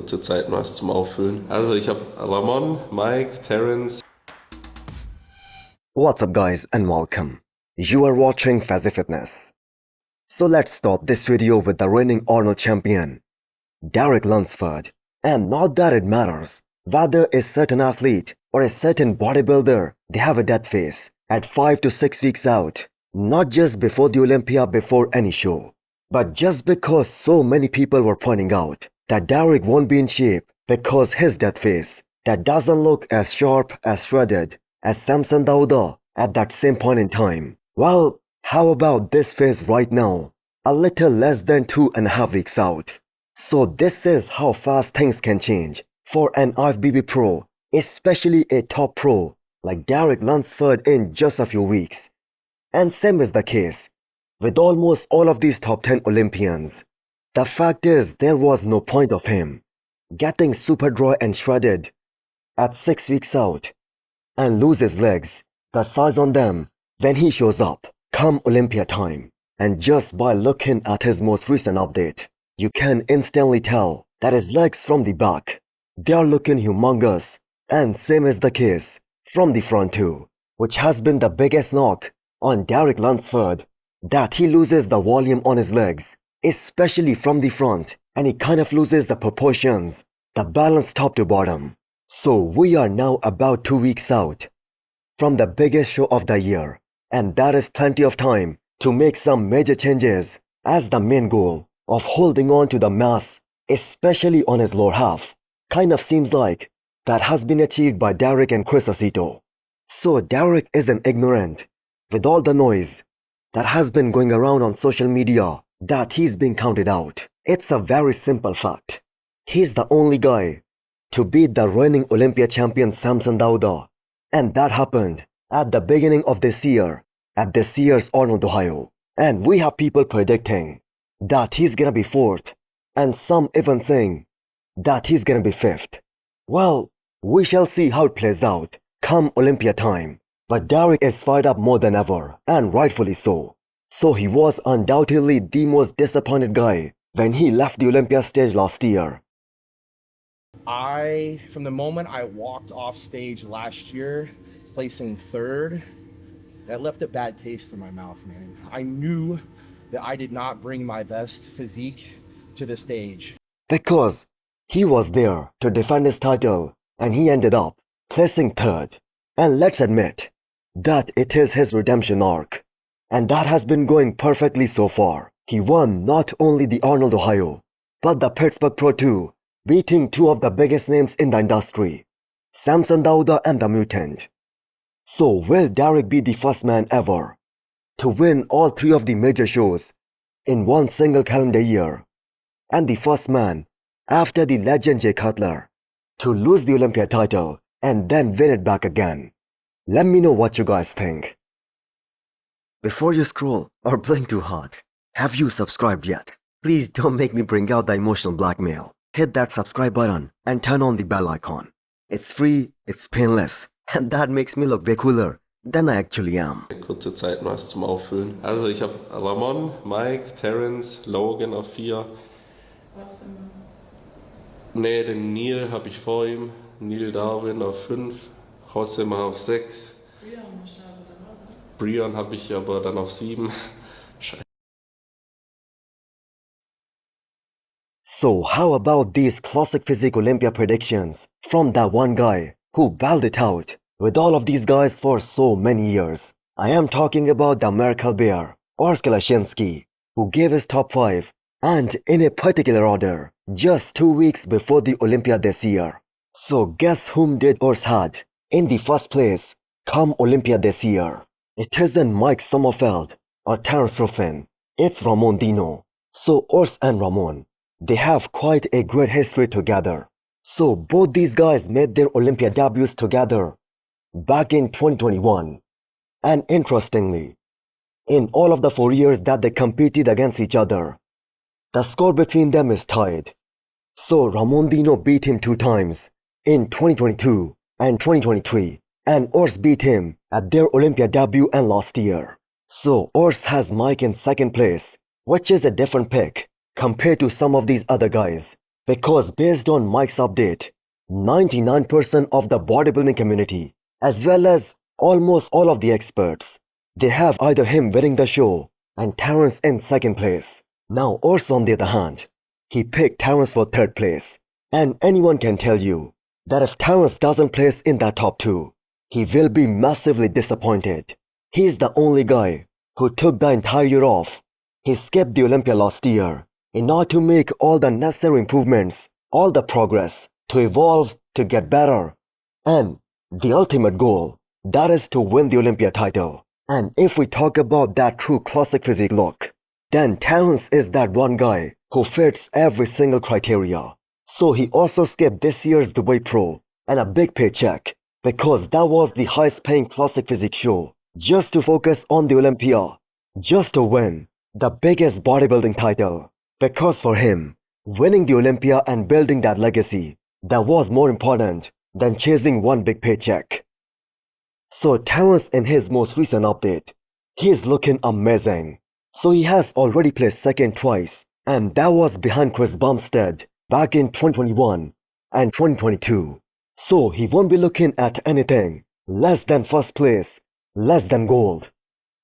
kurze Zeit was zum Auffüllen. Also ich habe Ramon, Mike, Terence. What's up guys and welcome. You are watching Fazi Fitness. So let's start this video with the reigning Arnold champion, Derek Lunsford. And not that it matters whether a certain athlete or a certain bodybuilder, they have a death phase at 5 to 6 weeks out. Not just before the Olympia, before any show. But just because so many people were pointing out that Derek won't be in shape because his death phase that doesn't look as sharp, as shredded as Samson Dauda at that same point in time. Well, how about this phase right now? A little less than 2.5 weeks out. So this is how fast things can change for an IFBB pro, especially a top pro like Derek Lunsford in just a few weeks. And same is the case with almost all of these top 10 Olympians. The fact is, there was no point of him getting super dry and shredded at 6 weeks out and lose his legs, the size on them, when he shows up come Olympia time. And just by looking at his most recent update, you can instantly tell that his legs from the back, they are looking humongous. And same is the case from the front too, which has been the biggest knock on Derek Lunsford, that he loses the volume on his legs, especially from the front, and he kind of loses the proportions, the balance top to bottom. So we are now about 2 weeks out from the biggest show of the year, and that is plenty of time to make some major changes, as the main goal of holding on to the mass, especially on his lower half, kind of seems like that has been achieved by Derek and Chris Aceto. So Derek isn't ignorant with all the noise that has been going around on social media that he's being counted out. It's a very simple fact. He's the only guy to beat the reigning Olympia champion Samson Dauda, and that happened at the beginning of this year at this year's Arnold, Ohio. And we have people predicting that he's gonna be 4th, and some even saying that he's gonna be 5th. Well, we shall see how it plays out come Olympia time. But Derek is fired up more than ever, and rightfully so. So he was undoubtedly the most disappointed guy when he left the Olympia stage last year. From the moment I walked off stage last year, placing 3rd, that left a bad taste in my mouth, man. I knew that I did not bring my best physique to the stage. Because he was there to defend his title, and he ended up placing 3rd. And let's admit that it is his redemption arc. And that has been going perfectly so far. He won not only the Arnold, Ohio, but the Pittsburgh Pro 2, beating 2 of the biggest names in the industry, Samson Dauda and the Mutant. So will Derek be the first man ever to win all 3 of the major shows in one single calendar year, and the first man after the legend Jay Cutler to lose the Olympia title and then win it back again? Let me know what you guys think. Before you scroll or blink too hard, have you subscribed yet? Please don't make me bring out the emotional blackmail. Hit that subscribe button and turn on the bell icon. It's free, it's painless, and that makes me look way cooler than I actually am. Kurze Zeit was zum Auffüllen. Also ich habe Ramon, Mike, Terence, Logan auf 4. Was denn? Ne, den Neil habe ich vor ihm. Neil Darwin auf 5. Hosstile auf 6. Brian habe ich aber dann auf 7. So how about these classic Physique Olympia predictions from that one guy who battled it out with all of these guys for so many years? I am talking about the Miracle Bear, Urs Kalashinsky, who gave his top 5 and in a particular order just 2 weeks before the Olympia this year. So guess whom did Urs had in the first place come Olympia this year? It isn't Mike Sommerfeld or Terence Ruffin, it's Ramon Dino. So Urs and Ramon, they have quite a great history together. So both these guys made their Olympia debuts together back in 2021. And interestingly, in all of the 4 years that they competed against each other, the score between them is tied. So Ramon Dino beat him 2 times in 2022 and 2023, and Urs beat him at their Olympia debut and last year. So Urs has Mike in 2nd place, which is a different pick compared to some of these other guys. Because based on Mike's update, 99% of the bodybuilding community, as well as almost all of the experts, they have either him winning the show and Terrence in second place. Now Urs on the other hand, he picked Terrence for third place. And anyone can tell you that if Terrence doesn't place in that top 2, he will be massively disappointed. He's the only guy who took the entire year off. He skipped the Olympia last year in order to make all the necessary improvements, all the progress, to evolve, to get better. And the ultimate goal, that is to win the Olympia title. And if we talk about that true classic physique look, then Terrence is that one guy who fits every single criteria. So he also skipped this year's Dubai Pro and a big paycheck because that was the highest paying classic physique show, just to focus on the Olympia, just to win the biggest bodybuilding title. Because for him, winning the Olympia and building that legacy, that was more important than chasing one big paycheck. So Terrence in his most recent update, he is looking amazing. So he has already placed second twice, and that was behind Chris Bumstead back in 2021 and 2022. So he won't be looking at anything less than first place, less than gold.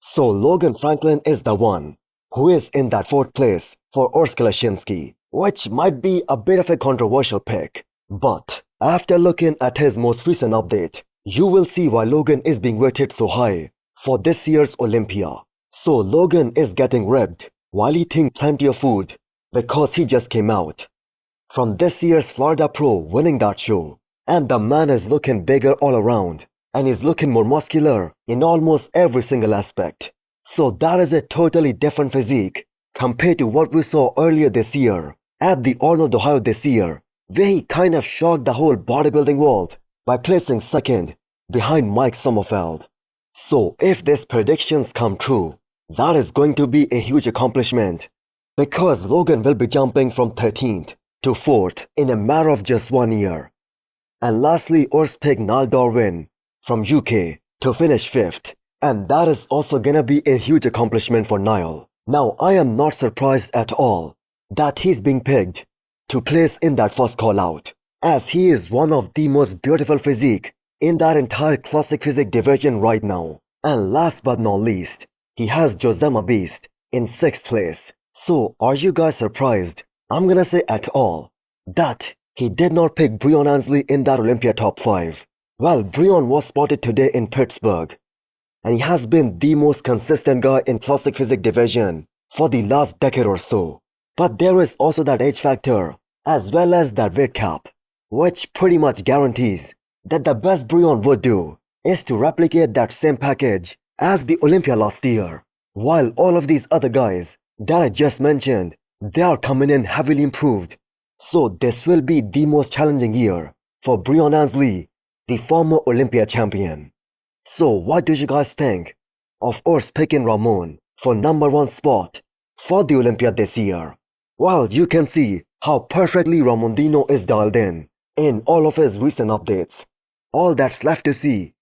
So Logan Franklin is the one who is in that fourth place for Urs Kalashinsky, which might be a bit of a controversial pick. But after looking at his most recent update, you will see why Logan is being rated so high for this year's Olympia. So Logan is getting ribbed while eating plenty of food because he just came out from this year's Florida Pro winning that show. And the man is looking bigger all around and is looking more muscular in almost every single aspect. So that is a totally different physique compared to what we saw earlier this year at the Arnold Ohio this year, where he kind of shocked the whole bodybuilding world by placing second behind Mike Sommerfeld. So if these predictions come true, that is going to be a huge accomplishment because Logan will be jumping from 13th to 4th in a matter of just 1 year. And lastly, Urs picked Niall Darwin from UK to finish 5th, and that is also gonna be a huge accomplishment for Niall. Now I am not surprised at all that he's being picked to place in that first call out, as he is one of the most beautiful physique in that entire classic physique division right now. And last but not least, he has Josema Beast in 6th place. So are you guys surprised? I'm gonna say at all that he did not pick Breon Ansley in that Olympia top 5. Well, Breon was spotted today in Pittsburgh, and he has been the most consistent guy in classic physique division for the last decade or so. But there is also that age factor as well as that weight cap, which pretty much guarantees that the best Breon would do is to replicate that same package as the Olympia last year, while all of these other guys that I just mentioned, they are coming in heavily improved. So this will be the most challenging year for Breon Ansley, the former Olympia champion. So what do you guys think of Urs picking Ramon for number 1 spot for the Olympia this year? Well, you can see how perfectly Ramondino is dialed in all of his recent updates. All that's left to see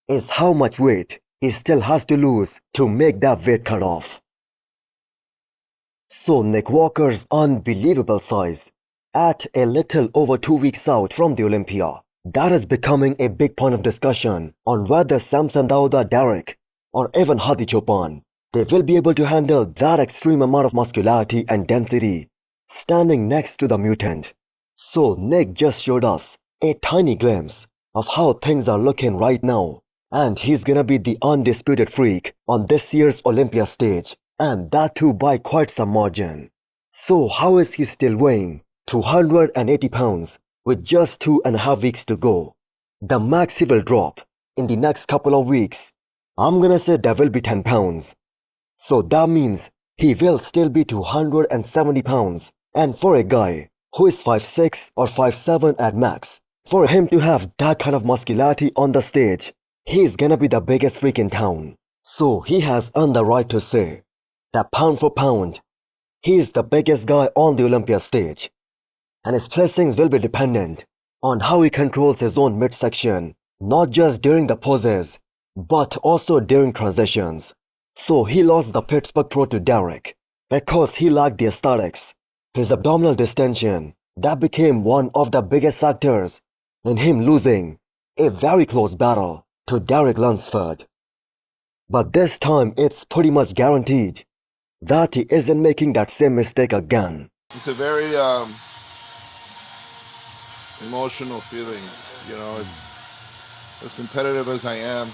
is how much weight he still has to lose to make that weight cut off. So Nick Walker's unbelievable size at a little over 2 weeks out from the Olympia, that is becoming a big point of discussion on whether Samson Dauda, Derek, or even Hadi Chopin, they will be able to handle that extreme amount of muscularity and density standing next to the mutant. So Nick just showed us a tiny glimpse of how things are looking right now, and he's gonna be the undisputed freak on this year's Olympia stage, and that too by quite some margin. So how is he still weighing 280 pounds with just 2.5 weeks to go? The max he will drop in the next couple of weeks, I'm gonna say there will be 10 pounds. So that means he will still be 270 pounds. And for a guy who is 5'6" or 5'7" at max, for him to have that kind of muscularity on the stage, he's gonna be the biggest freak in town. So he has earned the right to say that pound for pound, he's the biggest guy on the Olympia stage. And his placings will be dependent on how he controls his own midsection, not just during the poses, but also during transitions. So he lost the Pittsburgh Pro to Derek because he lacked the aesthetics. His abdominal distension that became one of the biggest factors in him losing a very close battle to Derek Lunsford. But this time it's pretty much guaranteed that he isn't making that same mistake again. It's a very emotional feeling, you know. It's as competitive as I am,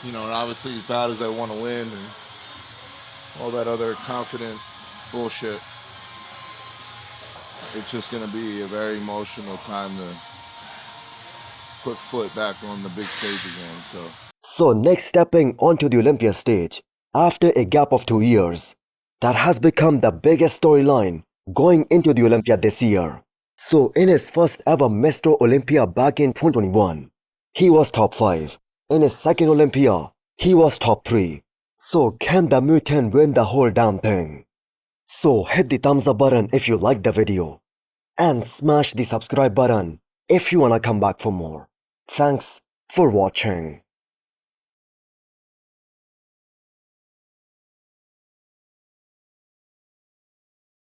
you know, and obviously as bad as I want to win and all that other confident bullshit. It's just going to be a very emotional time to put foot back on the big stage again. So next, stepping onto the Olympia stage after a gap of 2 years, that has become the biggest storyline going into the Olympia this year. So in his first ever Mr Olympia back in 2021, he was top 5. In his second Olympia, he was top 3. So can the mutant win the whole damn thing? So hit the thumbs up button if you liked the video and smash the subscribe button if you wanna come back for more. Thanks for watching.